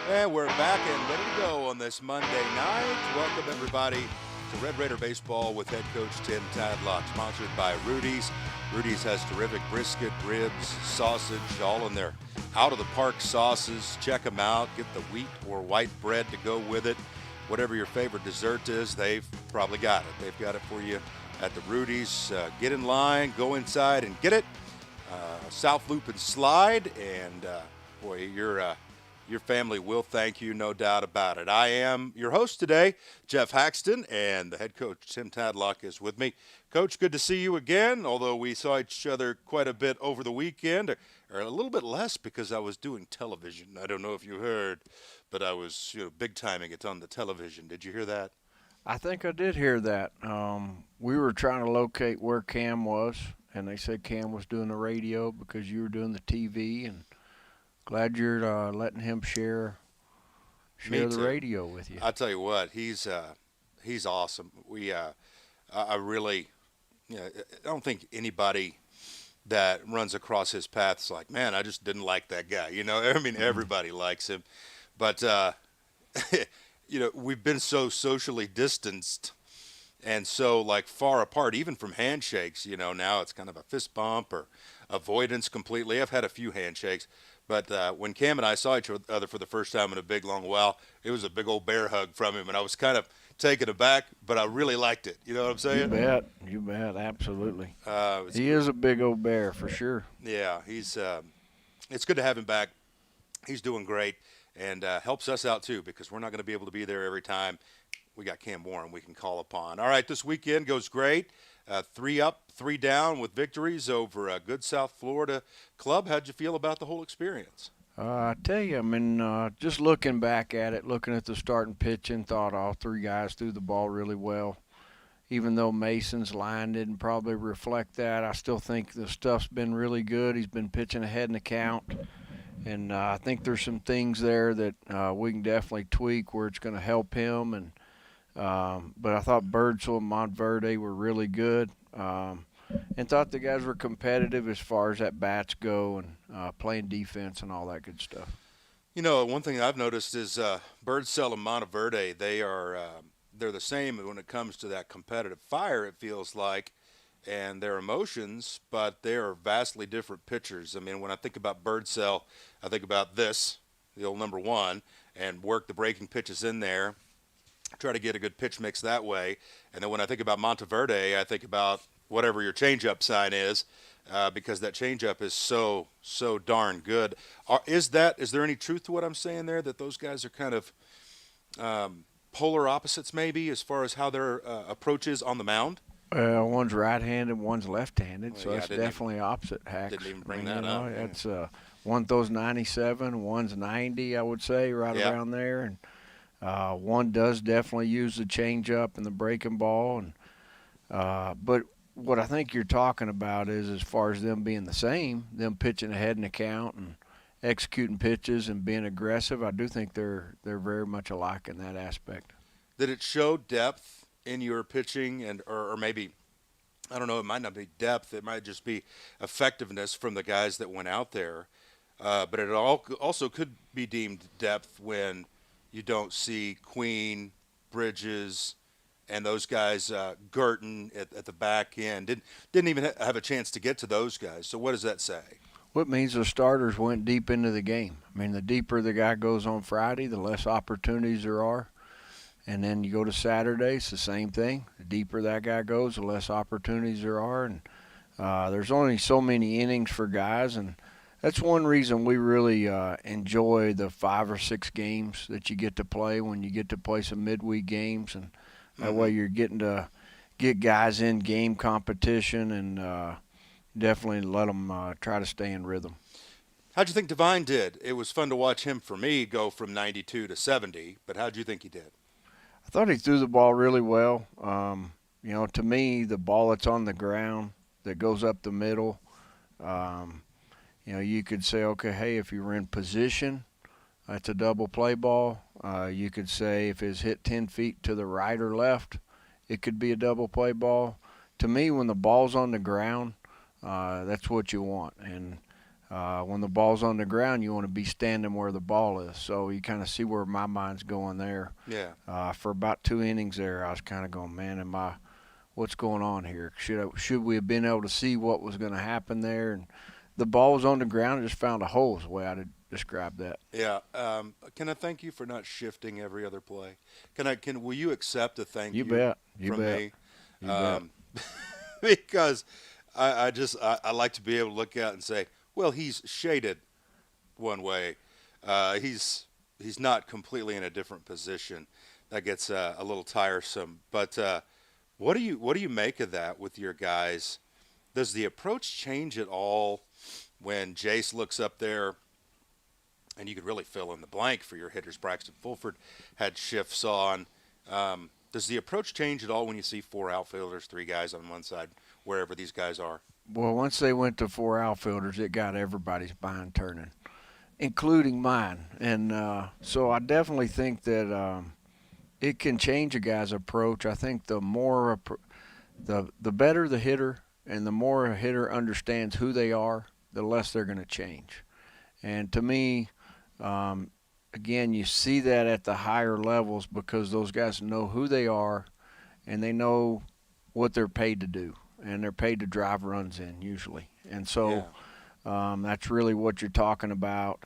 And we're back and ready to go on this Monday night. Welcome, everybody, to Red Raider Baseball with head coach Tim Tadlock, sponsored by Rudy's. Rudy's has terrific brisket, ribs, sausage, all in their out-of-the-park sauces. Check them out. Get the wheat or white bread to go with it. Whatever your favorite dessert is, they've probably got it. They've got it for you at the Rudy's. Get in line, go inside, and get it. South Loop and Slide, and boy, your family will thank you, no doubt about it. I am your host today, Jeff Haxton, and the head coach, Tim Tadlock, is with me. Coach, good to see you again, although we saw each other quite a bit over the weekend, or a little bit less because I was doing television. I don't know if you heard, but I was big timing it on the television. Did you hear that? I think I did hear that. We were trying to locate where Cam was, and they said Cam was doing the radio because you were doing the TV. And glad you're letting him share Me the too. radio with you. I tell you what, he's awesome. I really, I don't think anybody that runs across his path is like, man, I just didn't like that guy. I mean, everybody likes him, but we've been so socially distanced and so like far apart, even from handshakes. Now it's kind of a fist bump or avoidance completely. I've had a few handshakes, but when Cam and I saw each other for the first time in a big long while, it was a big old bear hug from him, and I was kind of taken aback, but I really liked it. You know what I'm saying? You bet, absolutely. He Good. is a big old bear for sure. Yeah, he's. It's good to have him back. He's doing great, and helps us out too because we're not going to be able to be there every time. We got Cam Warren we can call upon. All right, this weekend goes great. 3 up, 3 down with victories over a good South Florida club. How'd you feel about the whole experience? I tell you, I mean, just looking back at it, looking at the starting pitching, thought all 3 guys threw the ball really well. Even though Mason's line didn't probably reflect that, I still think the stuff's been really good. He's been pitching ahead in the count. And I think there's some things there that we can definitely tweak where it's going to help him. But I thought Birdsell and Montverde were really good, and thought the guys were competitive as far as at bats go and playing defense and all that good stuff. One thing I've noticed is Birdsell and Monteverde, they're the same when it comes to that competitive fire, it feels like, and their emotions, but they are vastly different pitchers. I mean, when I think about Birdsell, I think about this, the old number 1, and work the breaking pitches in there, try to get a good pitch mix that way. And then when I think about Monteverde, I think about whatever your changeup sign is, because that changeup is so darn good. Is there any truth to what I'm saying there, that those guys are kind of polar opposites maybe as far as how their approach is on the mound? One's right-handed, one's left-handed, Well, so yeah, that's definitely opposite hacks. Didn't even bring that up. Yeah. That's one throws 97, one's 90, I would say, right Yeah. around there, and one does definitely use the changeup and the breaking ball, and but what I think you're talking about is as far as them being the same, them pitching ahead in the count and executing pitches and being aggressive. I do think they're very much alike in that aspect. Did it show depth in your pitching, or maybe, I don't know, it might not be depth, it might just be effectiveness from the guys that went out there, but it also could be deemed depth when you don't see Queen, Bridges, and those guys, Gurton at the back end. Didn't even have a chance to get to those guys. So what does that say? What means the starters went deep into the game. I mean, the deeper the guy goes on Friday, the less opportunities there are. And then you go to Saturday, it's the same thing. The deeper that guy goes, the less opportunities there are. And there's only so many innings for guys, and that's one reason we really enjoy the 5 or 6 games that you get to play when you get to play some midweek games. And that way you're getting to get guys in game competition and definitely let them try to stay in rhythm. How'd you think Devine did? It was fun to watch him, for me, go from 92 to 70, but how'd you think he did? I thought he threw the ball really well. To me, the ball that's on the ground that goes up the middle, you could say, okay, hey, if you were in position, that's a double play ball. You could say if it's hit 10 feet to the right or left, it could be a double play ball. To me, when the ball's on the ground, that's what you want. And When the ball's on the ground, you want to be standing where the ball is. So you kind of see where my mind's going there. Yeah. For about 2 innings there, I was kind of going, man, what's going on here? Should we have been able to see what was going to happen there? And the ball was on the ground and just found a hole is the way I'd describe that. Yeah. Can I thank you for not shifting every other play? Will you accept a thank you, bet. from Bet. me? You bet. Because I like to be able to look out and say, well, he's shaded one way. He's not completely in a different position. That gets a little tiresome. But what do you make of that with your guys? Does the approach change at all when Jace looks up there? And you could really fill in the blank for your hitters. Braxton Fulford had shifts on. Does the approach change at all when you see 4 outfielders, 3 guys on one side, wherever these guys are? Well, once they went to 4 outfielders, it got everybody's mind turning, including mine. And so I definitely think that it can change a guy's approach. I think the better the hitter and the more a hitter understands who they are, the less they're going to change. And to me, again, you see that at the higher levels because those guys know who they are and they know what they're paid to do. And they're paid to drive runs in usually. And so that's really what you're talking about.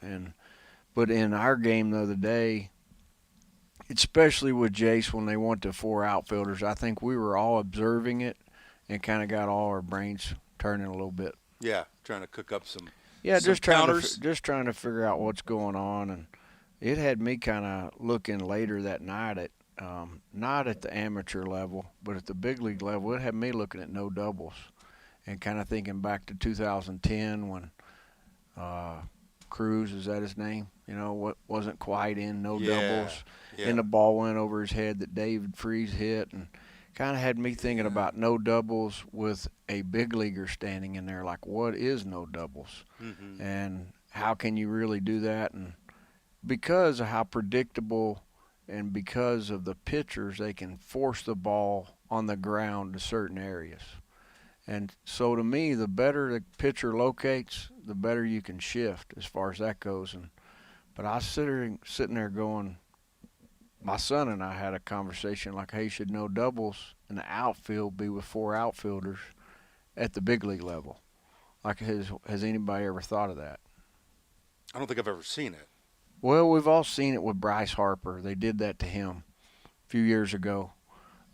But in our game the other day, especially with Jace when they went to 4 outfielders, I think we were all observing it and kind of got all our brains turning a little bit. Yeah, trying to cook up some just counters. trying to figure out what's going on, and it had me kind of looking later that night at not at the amateur level, but at the big league level. It had me looking at no doubles, and kind of thinking back to 2010 when Cruz, is that his name? What wasn't quite in no doubles, and the ball went over his head that David Freese hit, and kind of had me thinking about no doubles with a big leaguer standing in there. Like, what is no doubles, and how can you really do that? And because of how predictable and because of the pitchers, they can force the ball on the ground to certain areas. And so to me, the better the pitcher locates, the better you can shift as far as that goes. But I was sitting there going, my son and I had a conversation like, hey, should no doubles in the outfield be with 4 outfielders at the big league level? Like, has anybody ever thought of that? I don't think I've ever seen it. Well, we've all seen it with Bryce Harper. They did that to him a few years ago.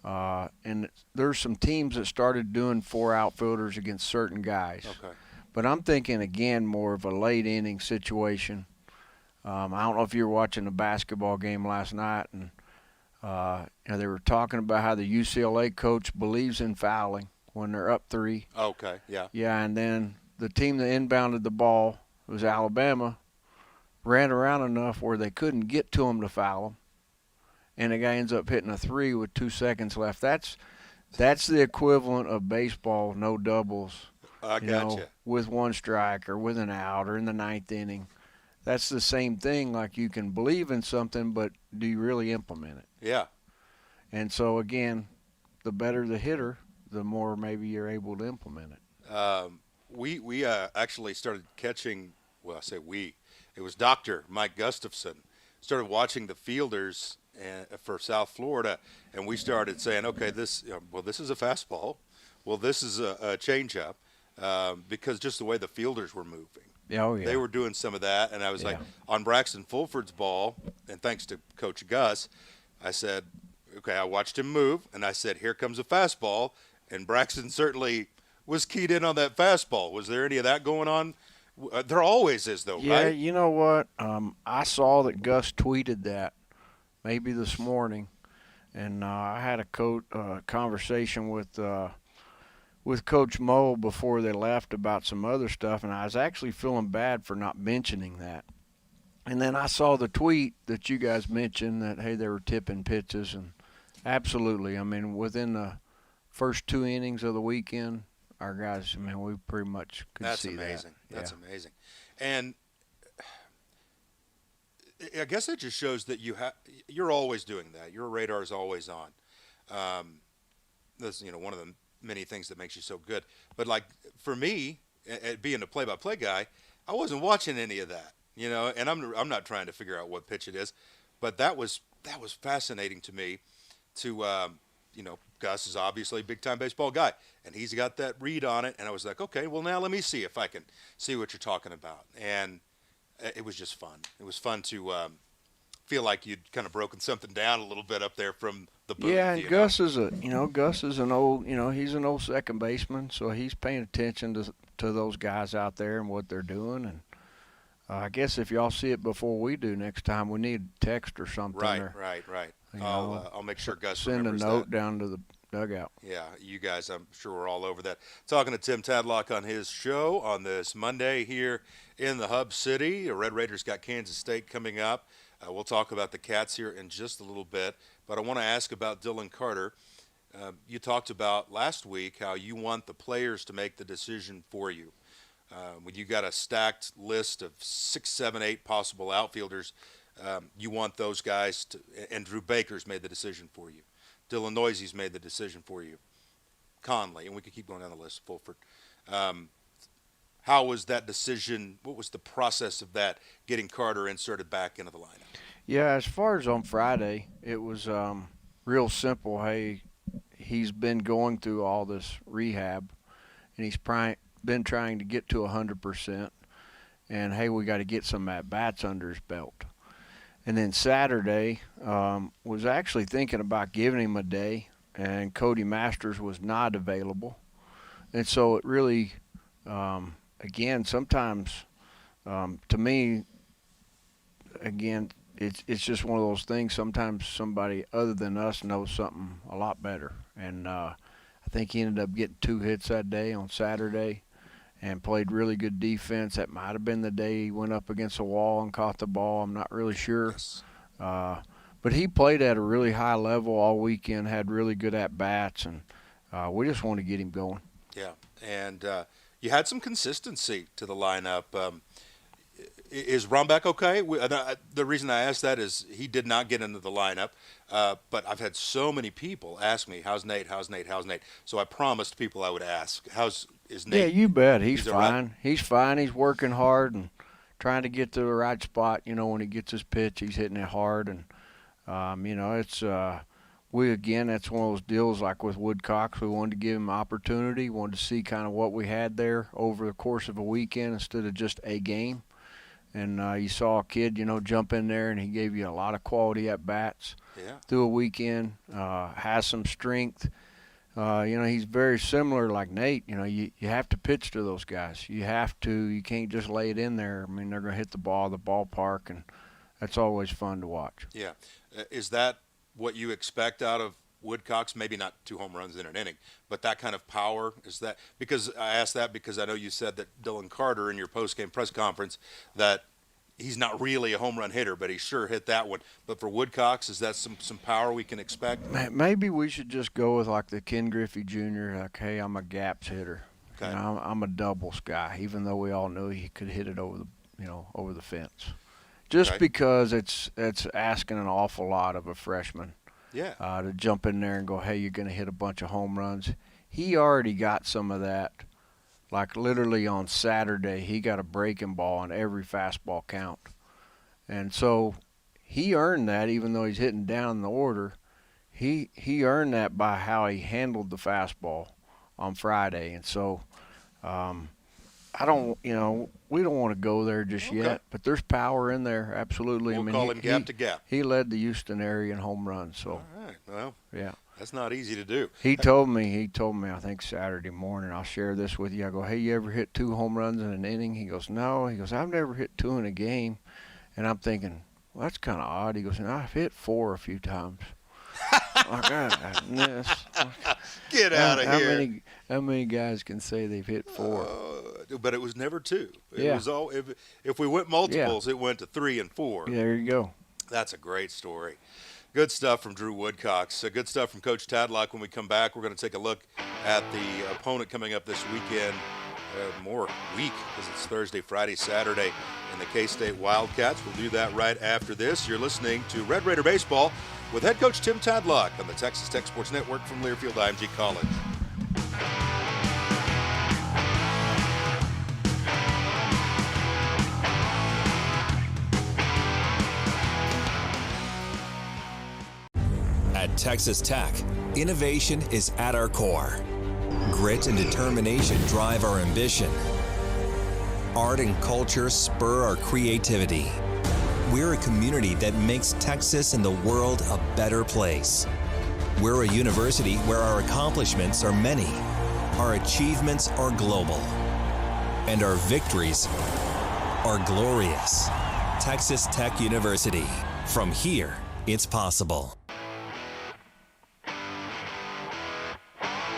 And there's some teams that started doing 4 outfielders against certain guys. Okay. But I'm thinking, again, more of a late inning situation. I don't know if you were watching a basketball game last night, and they were talking about how the UCLA coach believes in fouling when they're up 3. Okay, yeah. Yeah, and then the team that inbounded the ball, it was Alabama, ran around enough where they couldn't get to him to foul him, and the guy ends up hitting a 3 with 2 seconds left. That's the equivalent of baseball no doubles. I gotcha. With 1 strike or with an out or in the 9th inning. That's the same thing. Like, you can believe in something, but do you really implement it? Yeah. And so again, the better the hitter, the more maybe you're able to implement it. We actually started catching. Well, I say we. It was Dr. Mike Gustafson started watching the fielders for South Florida, and we started saying, okay, this is a fastball. Well, this is a changeup, because just the way the fielders were moving. Oh, yeah. They were doing some of that, and I was like, on Braxton Fulford's ball, and thanks to Coach Gus, I said, okay, I watched him move, and I said, here comes a fastball, and Braxton certainly was keyed in on that fastball. Was there any of that going on? There always is, though, right? Yeah, you know what? I saw that Gus tweeted that maybe this morning, and I had a conversation with Coach Mo before they left about some other stuff, and I was actually feeling bad for not mentioning that. And then I saw the tweet that you guys mentioned that, hey, they were tipping pitches, and absolutely. I mean, within the first 2 innings of the weekend, our guys, I mean, we pretty much could see that. That's amazing. That's amazing. And I guess it just shows that you're always doing that. Your radar is always on. That's one of the many things that makes you so good. But like for me, being a play-by-play guy, I wasn't watching any of that, and I'm not trying to figure out what pitch it is, but that was fascinating to me. Gus is obviously a big time baseball guy, and he's got that read on it, and I was like, okay, well now let me see if I can see what you're talking about, and it was just fun. It was fun to feel like you'd kind of broken something down a little bit up there from the booth. Yeah, and Gus is an old, he's an old second baseman, so he's paying attention to those guys out there and what they're doing. And I guess if y'all see it before we do next time, we need a text or something. Right. I'll make sure Gus send a remembers note that. down to the dugout. Yeah, you guys, I'm sure we're all over that. Talking to Tim Tadlock on his show on this Monday here in the Hub City. The Red Raiders got Kansas State coming up. We'll talk about the Cats here in just a little bit, but I want to ask about Dylan Carter. You talked about last week how you want the players to make the decision for you. When you got a stacked list of 6, 7, 8 possible outfielders, you want those guys to, and Drew Baker's made the decision for you. Dylan Noisey's made the decision for you. Conley, and we could keep going down the list, Fulford. How was that decision? What was the process of that, getting Carter inserted back into the lineup? Yeah, as far as on Friday, it was real simple. Hey, he's been going through all this rehab, and he's been trying to get to 100%. And, hey, we got to get some at-bats under his belt. And then Saturday, was actually thinking about giving him a day, and Cody Masters was not available. And so it really, again, sometimes, to me, again, it's just one of those things. Sometimes somebody other than us knows something a lot better. And I think he ended up getting 2 hits that day on Saturday and played really good defense. That might have been the day he went up against the wall and caught the ball. I'm not really sure. Yes. But he played at a really high level all weekend, had really good at-bats, and we just want to get him going. Yeah, and you had some consistency to the lineup. Is Rombeck okay? The reason I asked that is he did not get into the lineup, but I've had so many people ask me, how's Nate? So I promised people I would ask, is Nate? Yeah, you bet. He's fine. Right? He's fine. He's working hard and trying to get to the right spot. When he gets his pitch, he's hitting it hard. And, it's that's one of those deals like with Woodcock. We wanted to give him an opportunity, wanted to see kind of what we had there over the course of a weekend instead of just a game. And you saw a kid, jump in there, and he gave you a lot of quality at-bats through a weekend, has some strength. He's very similar like Nate. You have to pitch to those guys. You can't just lay it in there. I mean, they're going to hit the ball, the ballpark, and that's always fun to watch. Yeah. Is that what you expect out of Woodcock's? Maybe not 2 home runs in an inning, but that kind of power? Is that because I asked that because I know you said that Dylan Carter in your post-game press conference that he's not really a home run hitter, but he sure hit that one. But for Woodcock's, is that some power we can expect? Maybe we should just go with like the Ken Griffey Jr. Like, hey, I'm a gaps hitter. Okay. I'm a doubles guy, even though we all knew he could hit it over the fence. Just because it's asking an awful lot of a freshman. Yeah. To jump in there and go, hey, you're going to hit a bunch of home runs. He already got some of that. Like literally on Saturday, he got a breaking ball on every fastball count. And so he earned that even though he's hitting down the order. He earned that by how he handled the fastball on Friday. And so we don't want to go there just yet, but there's power in there, absolutely. We'll call him gap to gap. He led the Houston area in home runs. So, all right, well, yeah. That's not easy to do. He told me, I think Saturday morning, I'll share this with you. I go, hey, you ever hit 2 home runs in an inning? He goes, no. He goes, I've never hit 2 in a game. And I'm thinking, well, that's kind of odd. He goes, and I've hit 4 a few times. Get out of here. How many guys can say they've hit 4? But it was never 2. It was all if we went multiples, it went to 3 and 4. Yeah, there you go. That's a great story. Good stuff from Drew Woodcock. So good stuff from Coach Tadlock. When we come back, we're going to take a look at the opponent coming up this weekend. More week because it's Thursday, Friday, Saturday in the K-State Wildcats. We'll do that right after this. You're listening to Red Raider Baseball with head coach Tim Tadlock on the Texas Tech Sports Network from Learfield IMG College. At Texas Tech, innovation is at our core. Grit and determination drive our ambition. Art and culture spur our creativity. We're a community that makes Texas and the world a better place. We're a university where our accomplishments are many, our achievements are global, and our victories are glorious. Texas Tech University. From here, it's possible.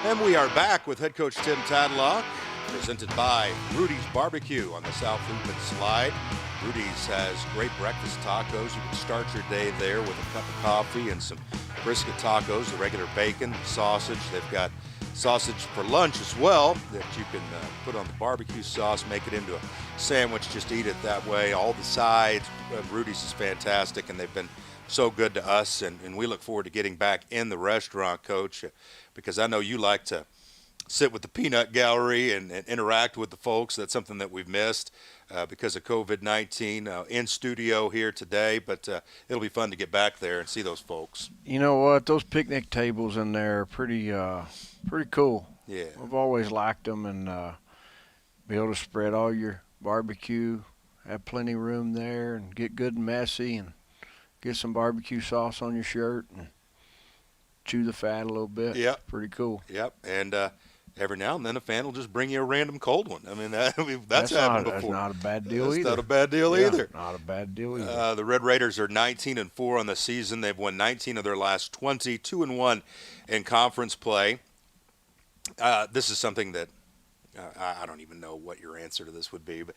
And we are back with head coach Tim Tadlock, presented by Rudy's Barbecue on the South Loopman Slide. Rudy's has great breakfast tacos. You can start your day there with a cup of coffee and some brisket tacos, the regular bacon, sausage. They've got sausage for lunch as well that you can put on the barbecue sauce, make it into a sandwich, just eat it that way. All the sides, Rudy's is fantastic, and they've been so good to us, and we look forward to getting back in the restaurant, Coach, because I know you like to sit with the peanut gallery and interact with the folks. That's something that we've missed because of COVID-19 in studio here today, but it'll be fun to get back there and see those folks. You know what? Those picnic tables in there are pretty cool. Yeah. I've always liked them, and be able to spread all your barbecue, have plenty of room there, and get good and messy, and get some barbecue sauce on your shirt, and chew the fat a little bit. Yep. Pretty cool. Yep. And every now and then a fan will just bring you a random cold one. I mean, that's happened before. That's not a bad deal either. That's not a bad deal either. Not a bad deal either. The Red Raiders are 19-4 on the season. They've won 19 of their last 20, 2-1 in conference play. This is something that I don't even know what your answer to this would be, but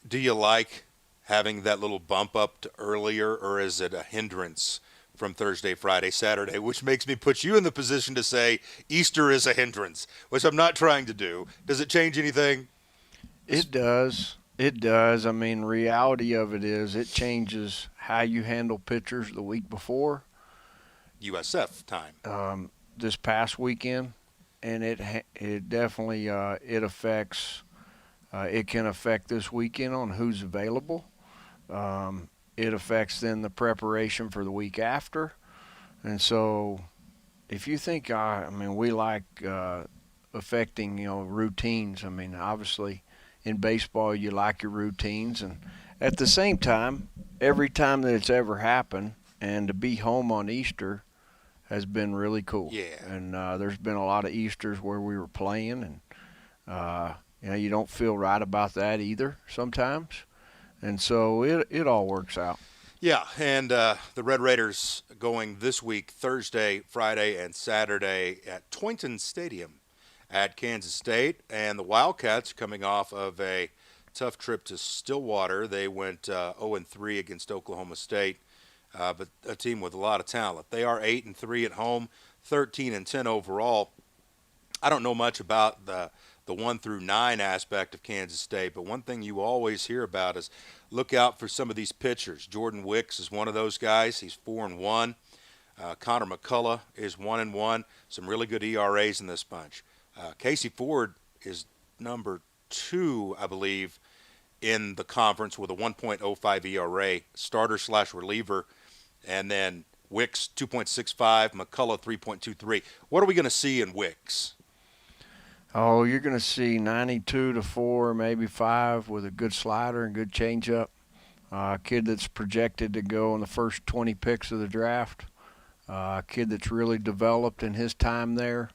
do you like having that little bump up to earlier, or is it a hindrance from Thursday, Friday, Saturday, which makes me put you in the position to say Easter is a hindrance, which I'm not trying to do. Does it change anything? It does. It does. I mean, reality of it is it changes how you handle pitchers the week before. USF time. This past weekend, and it definitely it affects. It can affect this weekend on who's available. It affects then the preparation for the week after. And so if you think, we like affecting, routines. I mean, obviously in baseball you like your routines. And at the same time, every time that it's ever happened, and to be home on Easter has been really cool. Yeah. And there's been a lot of Easters where we were playing, and, you don't feel right about that either sometimes. And so it all works out. Yeah, and the Red Raiders going this week, Thursday, Friday, and Saturday at Toynton Stadium at Kansas State. And the Wildcats coming off of a tough trip to Stillwater. They went 0-3 against Oklahoma State, but a team with a lot of talent. They are 8-3 at home, 13-10 overall. I don't know much about the 1-9 aspect of Kansas State, but one thing you always hear about is look out for some of these pitchers. Jordan Wicks is one of those guys. He's 4-1. Connor McCullough is 1-1. Some really good ERAs in this bunch. Casey Ford is number 2, I believe, in the conference with a 1.05 ERA, starter/reliever, and then Wicks 2.65, McCullough 3.23. What are we going to see in Wicks? Oh, you're going to see 92-4, maybe 5 with a good slider and good changeup. A kid that's projected to go in the first 20 picks of the draft. A kid that's really developed in his time there.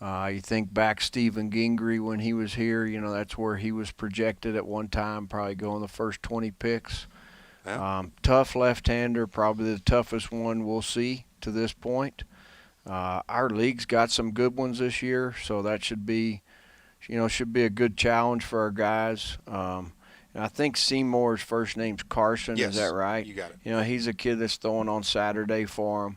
You think back Stephen Gingrey when he was here, that's where he was projected at one time, probably go in the first 20 picks. Yeah. Tough left-hander, probably the toughest one we'll see to this point. Our league's got some good ones this year, so that should be a good challenge for our guys. And I think Seymour's first name's Carson. Yes, is that right? You got it. He's a kid that's throwing on Saturday for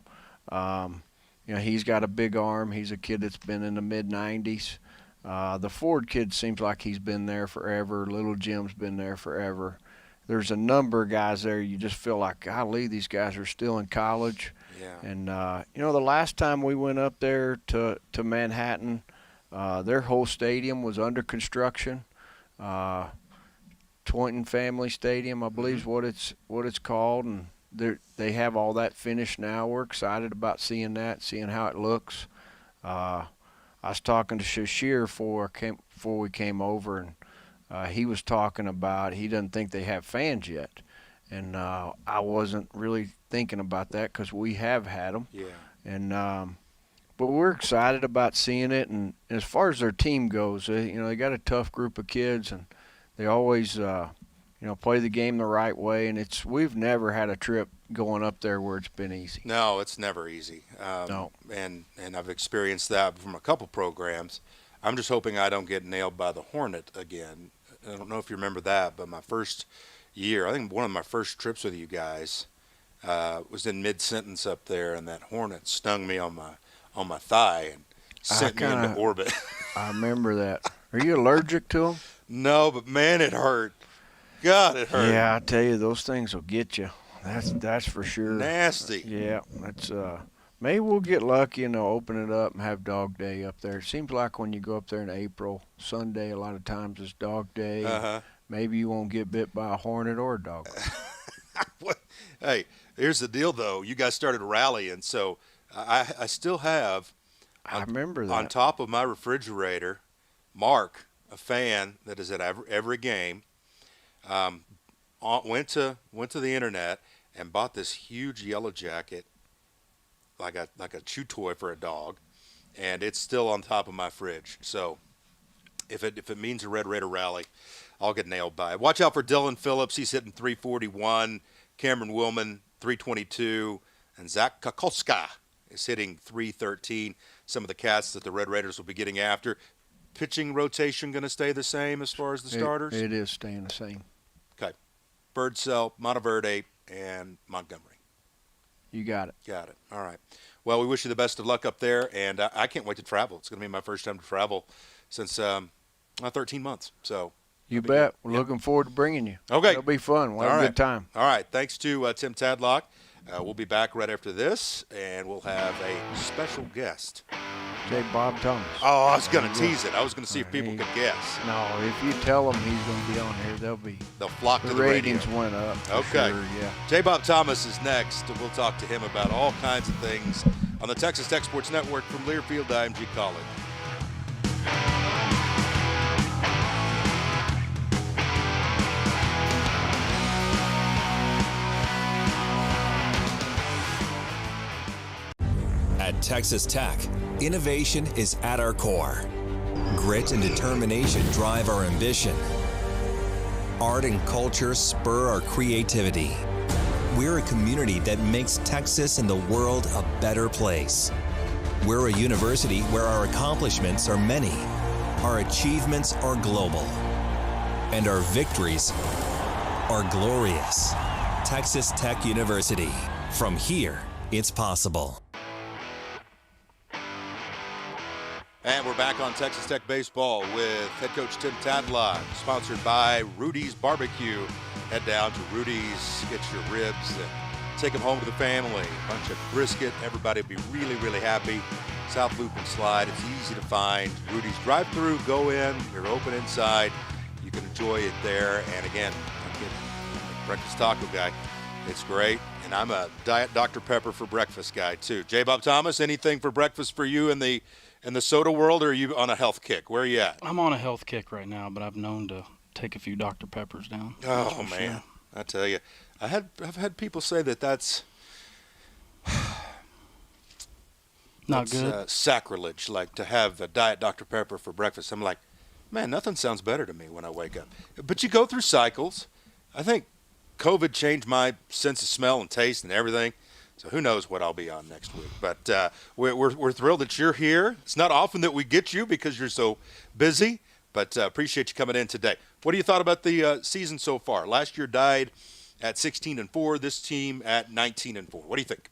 him. He's got a big arm. He's a kid that's been in the mid-90s. The Ford kid seems like he's been there forever. Little Jim's been there forever. There's a number of guys there you just feel like, golly, these guys are still in college. Yeah. And, the last time we went up there to Manhattan, their whole stadium was under construction. Toynton Family Stadium, I believe, is what it's called. And they have all that finished now. We're excited about seeing that, seeing how it looks. I was talking to Shashir before we came over, and he was talking about he doesn't think they have fans yet. And I wasn't really thinking about that because we have had them. Yeah. And but we're excited about seeing it. And as far as their team goes, they got a tough group of kids, and they always play the game the right way. And we've never had a trip going up there where it's been easy. No, it's never easy. No. And I've experienced that from a couple programs. I'm just hoping I don't get nailed by the Hornet again. I don't know if you remember that, but my first year, I think one of my first trips with you guys was in mid-sentence up there, and that Hornet stung me on my thigh and sent me into orbit. I remember that. Are you allergic to them? No, but man, it hurt. God, it hurt. Yeah, I tell you, those things will get you. That's for sure. Nasty. Yeah, that's maybe we'll get lucky and they'll open it up and have dog day up there. It seems like when you go up there in April, Sunday, a lot of times is dog day. Uh-huh. Maybe you won't get bit by a hornet or a dog. Hey, here's the deal, though. You guys started rallying, so I still have. I remember that. On top of my refrigerator, Mark, a fan that is at every game, went to the internet and bought this huge yellow jacket, like a chew toy for a dog, and it's still on top of my fridge. So if it means a Red Raider rally, I'll get nailed by it. Watch out for Dylan Phillips. He's hitting 341. Cameron Willman, 322. And Zach Kokoska is hitting 313. Some of the cats that the Red Raiders will be getting after. Pitching rotation going to stay the same as far as the starters? It is staying the same. Okay. Birdsell, Monteverde, and Montgomery. You got it. Got it. All right. Well, we wish you the best of luck up there, and I can't wait to travel. It's going to be my first time to travel since 13 months. So you bet. We're looking forward to bringing you. Okay. It'll be fun. We'll have a good time. All right. Thanks to Tim Tadlock. We'll be back right after this, and we'll have a special guest. J. Bob Thomas. Oh, I was going to tease it. I was going to see if people could guess. No, if you tell them he's going to be on here, they'll flock to the ratings radio. Went up. Okay. Sure, yeah. J. Bob Thomas is next. We'll talk to him about all kinds of things on the Texas Tech Sports Network from Learfield IMG College. At Texas Tech, innovation is at our core. Grit and determination drive our ambition. Art and culture spur our creativity. We're a community that makes Texas and the world a better place. We're a university where our accomplishments are many, our achievements are global, and our victories are glorious. Texas Tech University. From here, it's possible. And we're back on Texas Tech Baseball with head coach Tim Tadlock, sponsored by Rudy's Barbecue. Head down to Rudy's, get your ribs, and take them home to the family. A bunch of brisket. Everybody will be really, really happy. South Loop and Slide. It's easy to find. Rudy's drive-through, go in. You're open inside. You can enjoy it there. And again, I'm a breakfast taco guy. It's great. And I'm a Diet Dr. Pepper for breakfast guy, too. J. Bob Thomas, anything for breakfast for you in the soda world, or are you on a health kick? Where are you at? I'm on a health kick right now, but I've known to take a few Dr. Peppers down. Oh, man. Sure. I tell you, I've had people say that's not good. Sacrilege, like to have a Diet Dr. Pepper for breakfast. I'm like, man, nothing sounds better to me when I wake up. But you go through cycles. I think COVID changed my sense of smell and taste and everything. So who knows what I'll be on next week. But we're thrilled that you're here. It's not often that we get you because you're so busy, but appreciate you coming in today. What do you thought about the season so far? Last year died at 16-4. This team at 19-4. What do you think?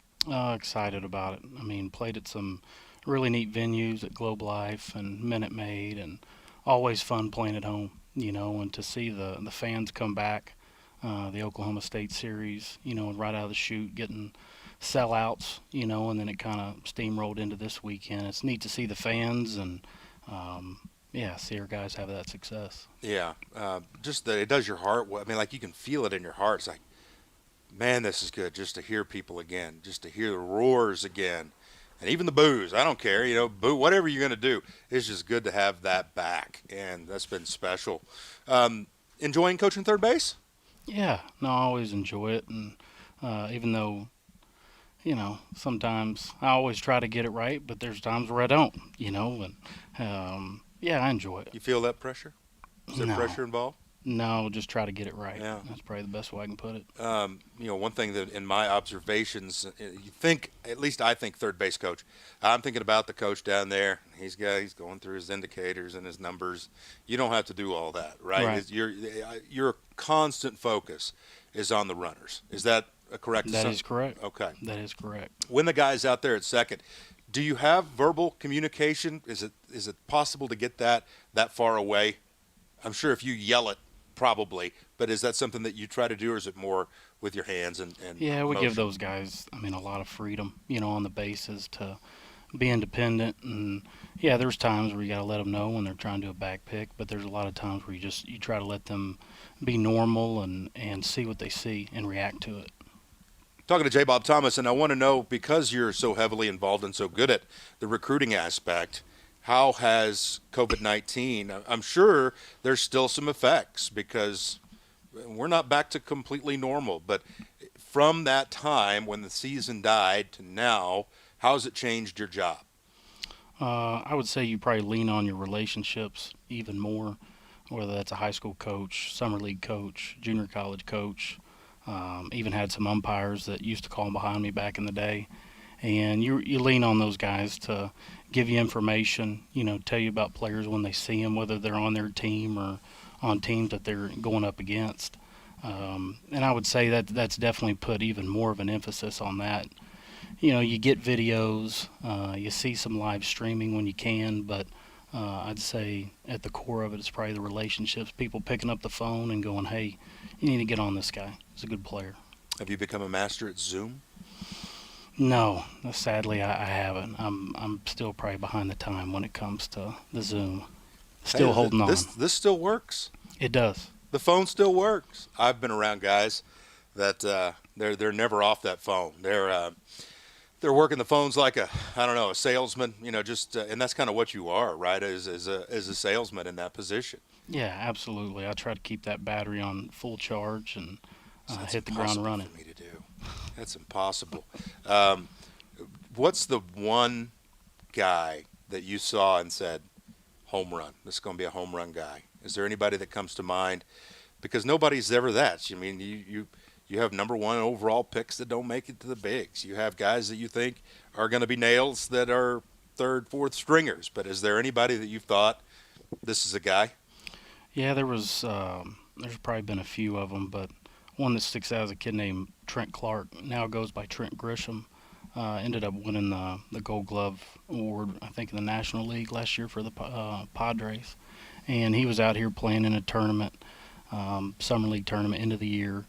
Excited about it. I mean, played at some really neat venues at Globe Life and Minute Maid, and always fun playing at home, and to see the fans come back, the Oklahoma State series, right out of the chute, getting sellouts, and then it kind of steamrolled into this weekend. It's neat to see the fans and, see our guys have that success. Yeah, just that it does your heart. I mean, like you can feel it in your heart. It's like, Man, this is good just to hear people again, just to hear the roars again, and even the boos. I don't care, boo, whatever you're going to do. It's just good to have that back, and that's been special. Enjoying coaching third base? Yeah, no, I always enjoy it, and even though, sometimes I always try to get it right, but there's times where I don't, and yeah, I enjoy it. You feel that pressure? Is there pressure involved? No, just try to get it right. Yeah. That's probably the best way I can put it. One thing that in my observations, you think, at least I think third base coach, I'm thinking about the coach down there. He's going through his indicators and his numbers. You don't have to do all that, right? Right. Your constant focus is on the runners. Is that a correct That assumption? is correct. Okay. That is correct. When the guy's out there at second, do you have verbal communication? Is it possible to get that far away? I'm sure if you yell it, probably, but is that something that you try to do, or is it more with your hands and Yeah, we motion? give those guys, a lot of freedom, on the bases to be independent. And, yeah, there's times where you got to let them know when they're trying to do a back pick, but there's a lot of times where you try to let them be normal and see what they see and react to it. Talking to J. Bob Thomas, and I want to know, because you're so heavily involved and so good at the recruiting aspect, how has COVID-19, I'm sure there's still some effects because we're not back to completely normal, but from that time when the season died to now, how has it changed your job? I would say you probably lean on your relationships even more, whether that's a high school coach, summer league coach, junior college coach. Even had some umpires that used to call behind me back in the day. And you lean on those guys to give you information, tell you about players when they see them, whether they're on their team or on teams that they're going up against. And I would say that's definitely put even more of an emphasis on that. You get videos, you see some live streaming when you can, but I'd say at the core of it is probably the relationships, people picking up the phone and going, hey, you need to get on this guy. He's a good player. Have you become a master at Zoom? No, sadly I haven't. I'm still probably behind the time when it comes to the Zoom. Still holding on. This still works. It does. The phone still works. I've been around guys that they're never off that phone. They're working the phones like a salesman. And that's kind of what you are, right? As a salesman in that position. Yeah, absolutely. I try to keep that battery on full charge and hit the ground running. For me to do. That's impossible. What's the one guy that you saw and said, home run? This is going to be a home run guy. Is there anybody that comes to mind? Because nobody's ever that. You have number one overall picks that don't make it to the bigs. You have guys that you think are going to be nails that are third, fourth stringers. But is there anybody that you've thought, this is a guy? Yeah, there's probably been a few of them, but one that sticks out is a kid named Trent Clark. Now goes by Trent Grisham. Ended up winning the Gold Glove Award, I think, in the National League last year for the Padres. And he was out here playing in a tournament, summer league tournament, end of the year.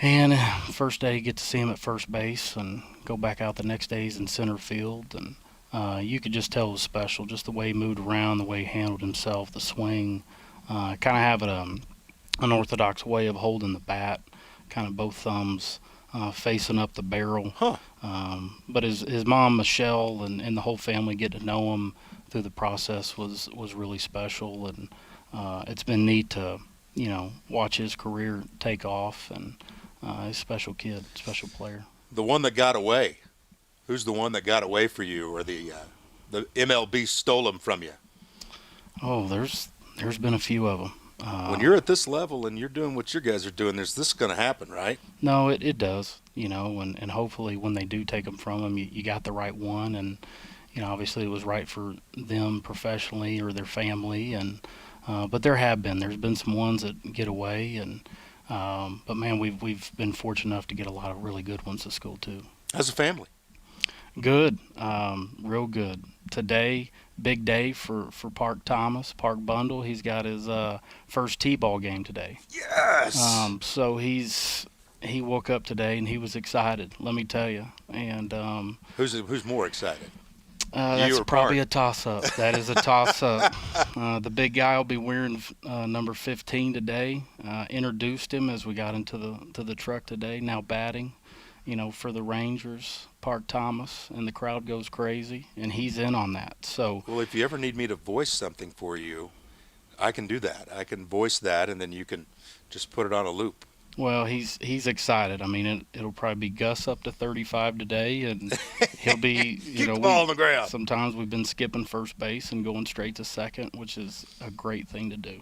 And first day, you get to see him at first base and go back out the next day. He's in center field. And you could just tell it was special, just the way he moved around, the way he handled himself, the swing. Kind of have an unorthodox way of holding the bat, kind of both thumbs facing up the barrel. Huh. But his mom, Michelle, and the whole family get to know him through the process was really special. And it's been neat to, watch his career take off. And he's a special kid, special player. The one that got away. Who's the one that got away for you, or the MLB stole him from you? Oh, there's been a few of them. When you're at this level and you're doing what your guys are doing, this is going to happen, right? No, it does, and hopefully when they do take them from them, you got the right one, and, obviously it was right for them professionally or their family, and but there's been some ones that get away, and but man, we've been fortunate enough to get a lot of really good ones to school too. As a family. Good, real good. Today, big day for Park Thomas, Park Bundle. He's got his first T-ball game today. Yes. So he woke up today and he was excited. Let me tell you. And who's more excited? That's probably a toss-up. That is a toss-up. The big guy will be wearing number 15 today. Introduced him as we got into the truck today. Now batting, for the Rangers, Park Thomas, and the crowd goes crazy, and he's in on that. So, well, if you ever need me to voice something for you, I can do that. I can voice that, and then you can just put it on a loop. Well, he's excited. I mean, it'll probably be Gus up to 35 today, and he'll be, Keep the ball on the ground. Sometimes we've been skipping first base and going straight to second, which is a great thing to do.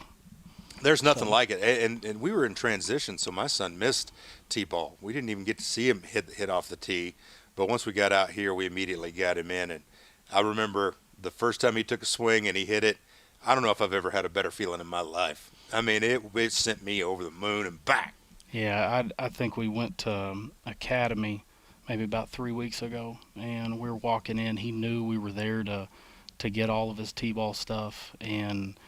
There's nothing like it. And we were in transition, so my son missed T-ball. We didn't even get to see him hit off the tee. But once we got out here, we immediately got him in. And I remember the first time he took a swing and he hit it, I don't know if I've ever had a better feeling in my life. I mean, it sent me over the moon and back. Yeah, I think we went to Academy maybe about 3 weeks ago, and we were walking in. He knew we were there to get all of his T-ball stuff, and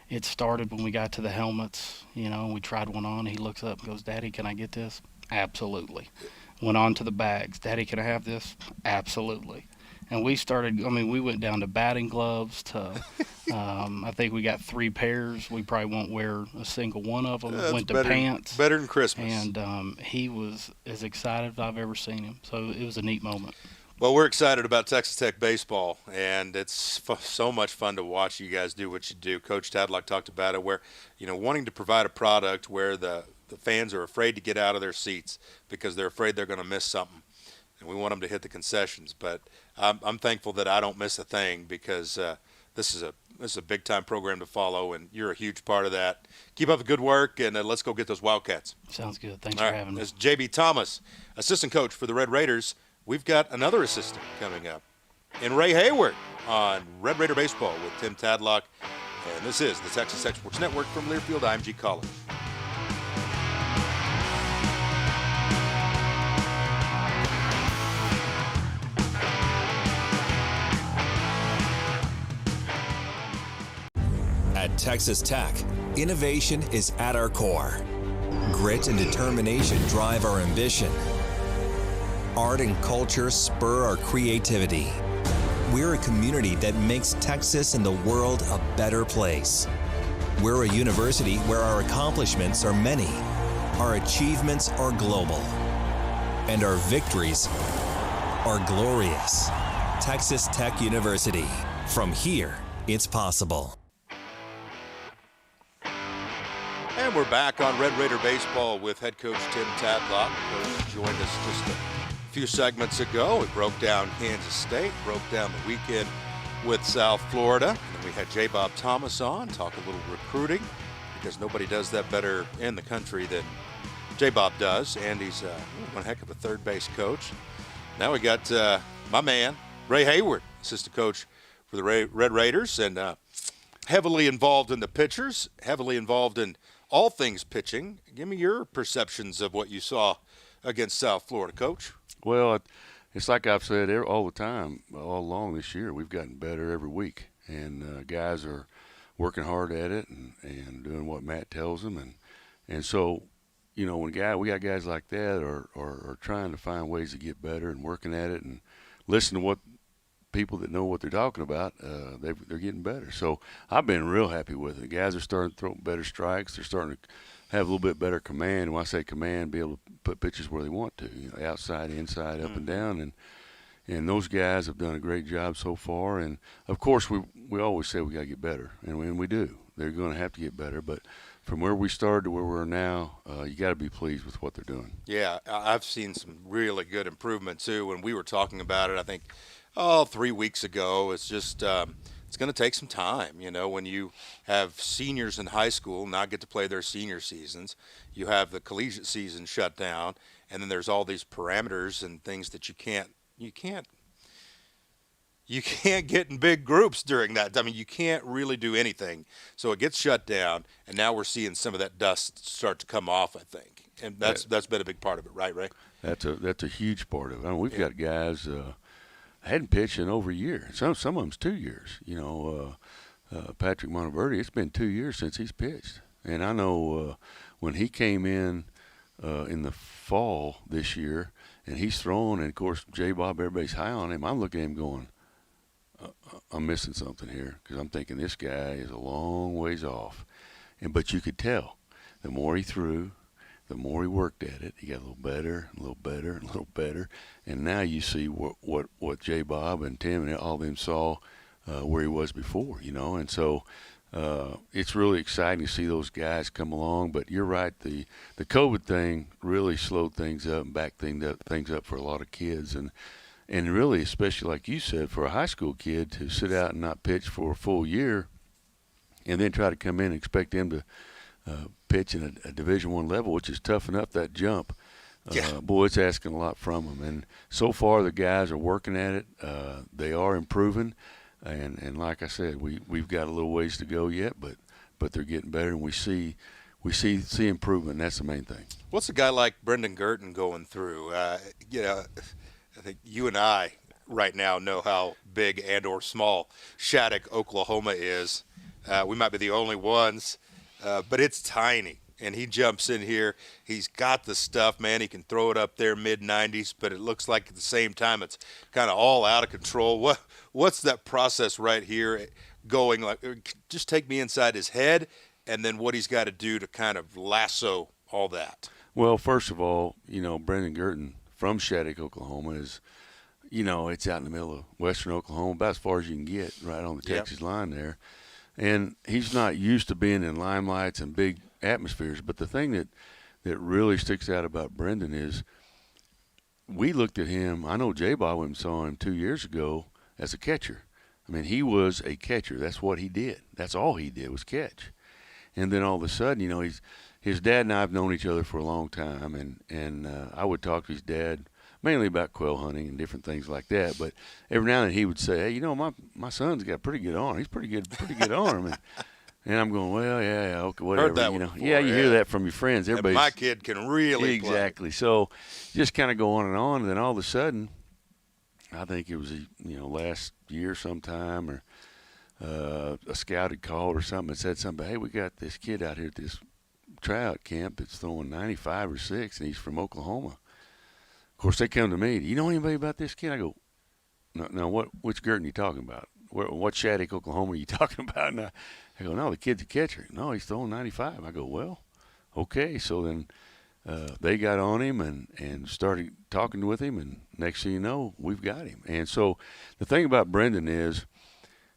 it started when we got to the helmets, we tried one on. He looks up and goes, "Daddy, can I get this?" Absolutely. Went on to the bags. "Daddy, can I have this?" Absolutely. And we went down to batting gloves to, I think we got 3 pairs. We probably won't wear a single one of them. Went to pants. Better than Christmas. And he was as excited as I've ever seen him. So it was a neat moment. Well, we're excited about Texas Tech baseball, and it's so much fun to watch you guys do what you do. Coach Tadlock talked about it, where, wanting to provide a product where the fans are afraid to get out of their seats because they're afraid they're going to miss something. And we want them to hit the concessions. But I'm thankful that I don't miss a thing because this is a big-time program to follow, and you're a huge part of that. Keep up the good work, and let's go get those Wildcats. Sounds good. Thanks for having me. As J.B. Thomas, assistant coach for the Red Raiders, we've got another assistant coming up in Ray Hayward on Red Raider Baseball with Tim Tadlock. And this is the Texas Tech Sports Network from Learfield IMG College. At Texas Tech, innovation is at our core. Grit and determination drive our ambition. Art and culture spur our creativity. We're a community that makes Texas and the world a better place. We're a university where our accomplishments are many, our achievements are global, and our victories are glorious. Texas Tech University. From here, it's possible. And we're back on Red Raider Baseball with head coach Tim Tadlock. Coach joined us just a few segments ago. We broke down Kansas State, broke down the weekend with South Florida. And then we had J. Bob Thomas on, talk a little recruiting, because nobody does that better in the country than J. Bob does. And he's one heck of a third base coach. Now we got my man, Ray Hayward, assistant coach for the Red Raiders, and heavily involved in the pitchers, heavily involved in all things pitching. Give me your perceptions of what you saw against South Florida, Coach. Well, it's like I've said all the time, all along this year, we've gotten better every week. And guys are working hard at it and doing what Matt tells them. And so, when we got guys like that are trying to find ways to get better and working at it and listen to what people that know what they're talking about, they're getting better. So I've been real happy with it. The guys are starting to throw better strikes. They're starting to have a little bit better command. And when I say command, be able to put pitches where they want to, outside, inside, up and down. And those guys have done a great job so far. And, of course, we always say we got to get better, and we do. They're going to have to get better. But from where we started to where we're now, you got to be pleased with what they're doing. Yeah, I've seen some really good improvement, too. When we were talking about it, I think, 3 weeks ago, it's just it's going to take some time. When you have seniors in high school not get to play their senior seasons, you have the collegiate season shut down, and then there's all these parameters and things that you can't get in big groups during that. I mean, you can't really do anything. So it gets shut down, and now we're seeing some of that dust start to come off, I think. And that's been a big part of it, right, Ray? That's a huge part of it. I mean, we've got guys hadn't pitched in over a year. Some of them's 2 years. Patrick Monteverde, it's been 2 years since he's pitched. And I know when he came in the fall this year, and he's thrown, and of course J. Bob, everybody's high on him. I'm looking at him going, I'm missing something here, because I'm thinking this guy is a long ways off. But you could tell the more he threw, the more he worked at it, he got a little better, a little better, a little better. And now you see what J. Bob and Tim and all of them saw where he was before, And so it's really exciting to see those guys come along. But you're right, the COVID thing really slowed things up and backed things up for a lot of kids. And really, especially like you said, for a high school kid to sit out and not pitch for a full year and then try to come in and expect them to pitch in a Division I level, which is tough enough, that jump. Boy, it's asking a lot from them. And so far the guys are working at it. They are improving. And like I said, we've got a little ways to go yet, but they're getting better, and we see improvement, and that's the main thing. What's a guy like Brendan Gurton going through? I think you and I right now know how big and or small Shattuck, Oklahoma is. We might be the only ones, but it's tiny. And he jumps in here. He's got the stuff, man. He can throw it up there mid-90s, but it looks like at the same time it's kind of all out of control. What's that process right here going like? Just take me inside his head, and then what he's got to do to kind of lasso all that. Well, first of all, Brendan Gurton from Shattuck, Oklahoma is, it's out in the middle of western Oklahoma, about as far as you can get, right on the Texas line there. And he's not used to being in limelights and big atmospheres. But the thing that really sticks out about Brendan is we looked at him. I know J-Bob went and saw him 2 years ago as a catcher. I mean, he was a catcher. That's what he did. That's all he did was catch. And then all of a sudden, his dad and I have known each other for a long time, and I would talk to his dad mainly about quail hunting and different things like that. But every now and then he would say, "Hey, my son's got a pretty good arm. He's pretty good arm." And I'm going, "Well, yeah, okay, whatever." Heard that one before, you hear that from your friends. Everybody, my kid can really exactly. Play. So just kind of go on, and then all of a sudden, I think it was last year sometime, or a scout had called or something and said something. "Hey, we got this kid out here at this tryout camp that's throwing 95 or 6, and he's from Oklahoma." Of course, they come to me. "Do you know anybody about this kid?" I go, "No, which Gurton are you talking about? What Shattuck, Oklahoma are you talking about?" And I go, "No, the kid's a catcher." "No, he's throwing 95. I go, "Well, okay." So then they got on him and started talking with him, and next thing you know, we've got him. And so the thing about Brendan is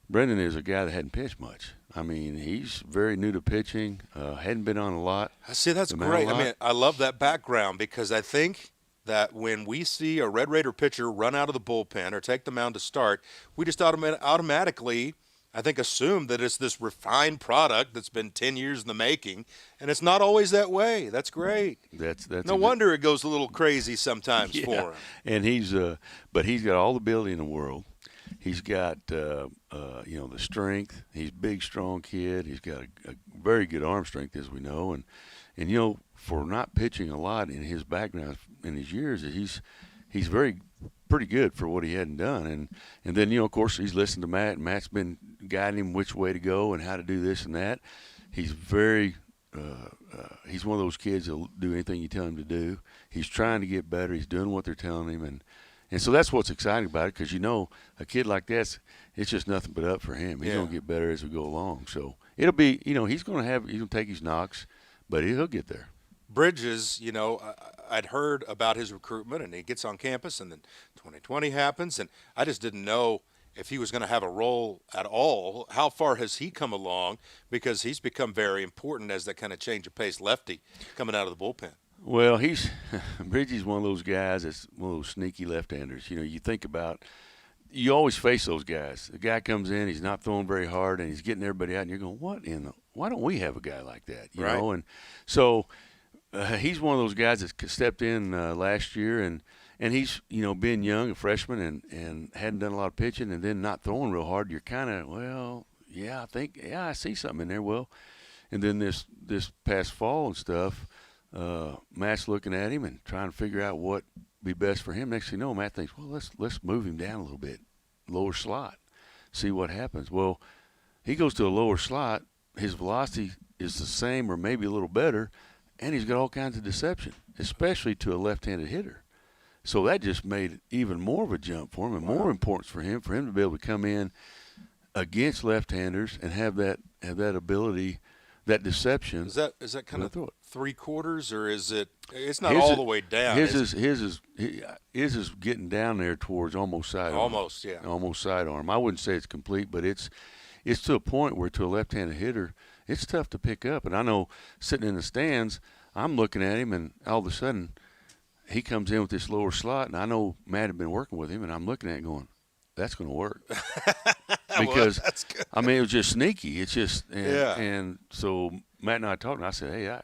a guy that hadn't pitched much. I mean, he's very new to pitching, hadn't been on a lot. I see, that's great. I mean, I love that background, because I think that when we see a Red Raider pitcher run out of the bullpen or take the mound to start, we just automatically, I think, assume that it's this refined product that's been 10 years in the making, and it's not always that way. That's great. That's no wonder it goes a little crazy sometimes for him. And he's got all the ability in the world. He's got the strength. He's a big, strong kid. He's got a very good arm strength, as we know, and for not pitching a lot in his background in his years, he's pretty good for what he hadn't done. And then of course he's listened to Matt, and Matt's been guiding him which way to go and how to do this and that. He's he's one of those kids that'll do anything you tell him to do. He's trying to get better. He's doing what they're telling him, and so that's what's exciting about it, because a kid like that's, it's just nothing but up for him. He's gonna get better as we go along. So it'll be, he's gonna take his knocks, but he'll get there. Bridges, I'd heard about his recruitment, and he gets on campus, and then 2020 happens, and I just didn't know if he was going to have a role at all. How far has he come along? Because he's become very important as that kind of change of pace lefty coming out of the bullpen. Well, Bridges is one of those guys that's one of those sneaky left-handers. You think about, you always face those guys. The guy comes in, he's not throwing very hard, and he's getting everybody out, and you're going, why don't we have a guy like that? You know? And so he's one of those guys that stepped in last year, and he's, being young, a freshman, and hadn't done a lot of pitching, and then not throwing real hard. You're kind of, I see something in there. Well, and then this past fall and stuff, Matt's looking at him and trying to figure out what be best for him. Next thing you know, Matt thinks, well, let's move him down a little bit, lower slot, see what happens. Well, he goes to a lower slot. His velocity is the same or maybe a little better, and he's got all kinds of deception, especially to a left-handed hitter. So that just made it even more of a jump for him and more importance for him to be able to come in against left-handers and have that ability, that deception. Is that kind of three quarters, or is it? It's not His all the way down. His is getting down there towards almost sidearm. Almost, yeah. Almost sidearm. I wouldn't say it's complete, but it's to a point where to a left-handed hitter, it's tough to pick up. And I know sitting in the stands, I'm looking at him, and all of a sudden he comes in with this lower slot, and I know Matt had been working with him, and I'm looking at it going, that's going to work. Because, that's good. I mean, it was just sneaky. It's just – yeah. And so Matt and I talked, and I said, hey,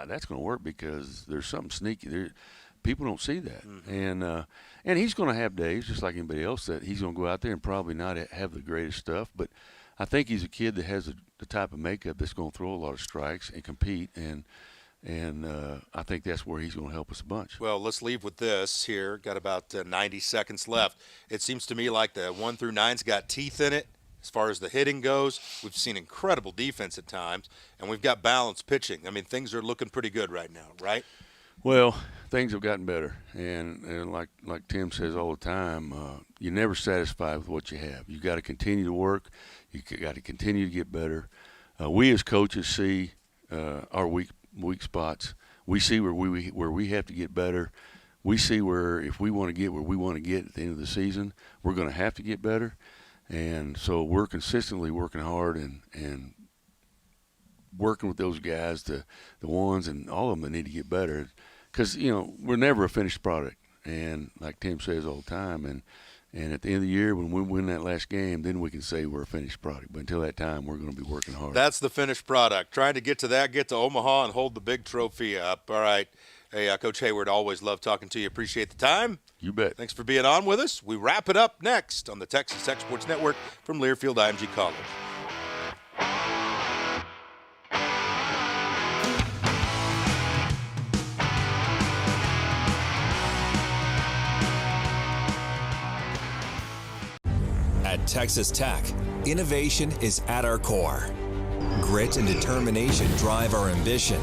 that's going to work because there's something sneaky there. People don't see that. Mm-hmm. And he's going to have days, just like anybody else, that he's going to go out there and probably not have the greatest stuff. But I think he's a kid that has the type of makeup that's going to throw a lot of strikes and compete, and I think that's where he's going to help us a bunch. Well, let's leave with this here. Got about 90 seconds left. It seems to me like the 1 through 9's got teeth in it as far as the hitting goes. We've seen incredible defense at times, and we've got balanced pitching. I mean, things are looking pretty good right now, right? Well, things have gotten better, and like Tim says all the time, you're never satisfied with what you have. You got to continue to work. You got to continue to get better. We as coaches see our weak spots. We see where we have to get better. We see where if we want to get where we want to get at the end of the season, we're going to have to get better. And so we're consistently working hard and working with those guys, the ones and all of them that need to get better. Because, we're never a finished product. And like Tim says all the time, and at the end of the year when we win that last game, then we can say we're a finished product. But until that time, we're going to be working hard. That's the finished product. Trying to get to Omaha and hold the big trophy up. All right. Hey, Coach Hayward, always love talking to you. Appreciate the time. You bet. Thanks for being on with us. We wrap it up next on the Texas Tech Sports Network from Learfield IMG College. At Texas Tech, innovation is at our core. Grit and determination drive our ambition.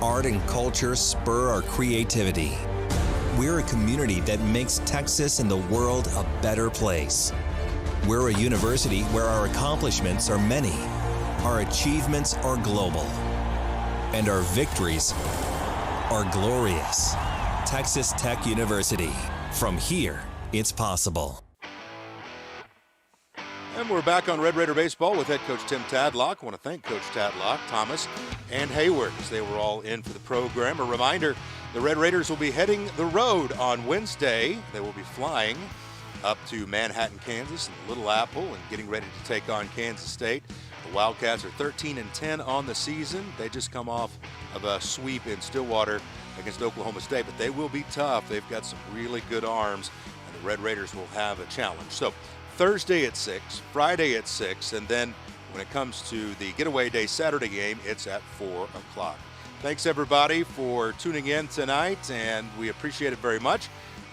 Art and culture spur our creativity. We're a community that makes Texas and the world a better place. We're a university where our accomplishments are many, our achievements are global, and our victories are glorious. Texas Tech University. From here, it's possible. And we're back on Red Raider Baseball with head coach Tim Tadlock. I want to thank Coach Tadlock, Thomas, and Hayward as they were all in for the program. A reminder, the Red Raiders will be heading the road on Wednesday. They will be flying up to Manhattan, Kansas, and Little Apple, and getting ready to take on Kansas State. The Wildcats are 13-10 on the season. They just come off of a sweep in Stillwater against Oklahoma State, but they will be tough. They've got some really good arms, and the Red Raiders will have a challenge. So Thursday at 6, Friday at 6, and then when it comes to the getaway day Saturday game, it's at 4 o'clock. Thanks, everybody, for tuning in tonight, and we appreciate it very much.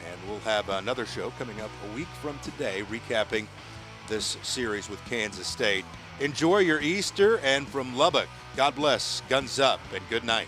And we'll have another show coming up a week from today, recapping this series with Kansas State. Enjoy your Easter, and from Lubbock, God bless, guns up, and good night.